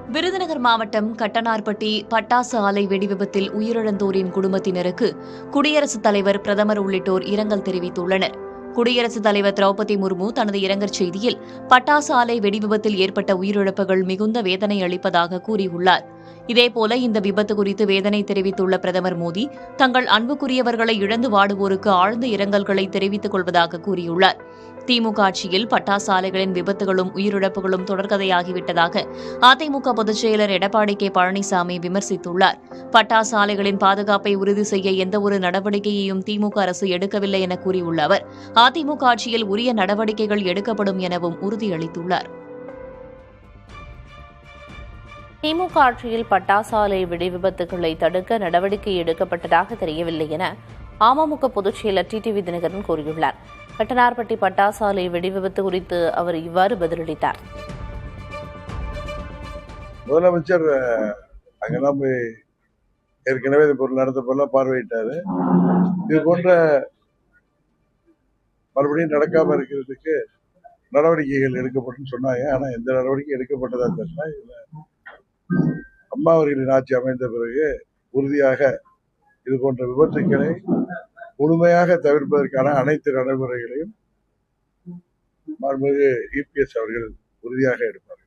விருதுநகர் மாவட்டம் கட்டனார்பட்டி பட்டாசு ஆலை வெடிவிபத்தில் உயிரிழந்தோரின் குடும்பத்தினருக்கு குடியரசுத் தலைவர், பிரதமர் உள்ளிட்டோர் இரங்கல் தெரிவித்துள்ளனர். குடியரசுத் தலைவர் திரௌபதி முர்மு தனது இரங்கல் செய்தியில் பட்டாசு ஆலை வெடிவிபத்தில் ஏற்பட்ட உயிரிழப்புகள் மிகுந்த வேதனை அளிப்பதாக கூறியுள்ளார். இதேபோல இந்த விபத்து குறித்து வேதனை தெரிவித்துள்ள பிரதமர் மோடி, தங்கள் அன்புக்குரியவர்களை இழந்து வாடுவோருக்கு ஆழ்ந்த இரங்கல்களை தெரிவித்துக் கொள்வதாக கூறியுள்ளார். திமுக ஆட்சியில் பட்டாசு ஆலைகளின் விபத்துகளும் உயிரிழப்புகளும் தொடர்கதையாகிவிட்டதாக அதிமுக பொதுச் செயலர் எடப்பாடி கே. பழனிசாமி விமர்சித்துள்ளார். பட்டாசு ஆலைகளின் பாதுகாப்பை உறுதி செய்ய எந்தவொரு நடவடிக்கையையும் திமுக அரசு எடுக்கவில்லை என கூறியுள்ள அவர், அதிமுக ஆட்சியில் உரிய நடவடிக்கைகள் எடுக்கப்படும் எனவும் உறுதியளித்துள்ளார். திமுக ஆட்சியில் பட்டாசு ஆலை வெடி விபத்துகளை தடுக்க நடவடிக்கை எடுக்கப்பட்டதாக தெரியவில்லை என அமமுக பொதுச் செயலர் டிடிவி தினகரன் கூறியுள்ளார். கட்டனார்பட்டி பட்டாசு ஆலை வெடி விபத்து குறித்து அவர் இவ்வாறு பதிலளித்தார். முதலமைச்சர் அங்கெல்லாம் போய் ஏற்கனவே இது பொருள் நடந்த பொருளாக பார்வையிட்டாரு. இது போன்ற மறுபடியும் நடக்காம இருக்கிறதுக்கு நடவடிக்கைகள் எடுக்கப்படும் சொன்னாங்க. ஆனா எந்த நடவடிக்கை எடுக்கப்பட்டதா தெரியல. இதுல அம்மா அவர்களின் ஆட்சி அமைந்த பிறகு உறுதியாக இது போன்ற விபத்துக்களை முழுமையாக தவிர்ப்பதற்கான அனைத்து நடைமுறைகளையும் மாண்புமிகு இபிஎஸ் அவர்கள் உறுதியாக எடுப்பார்.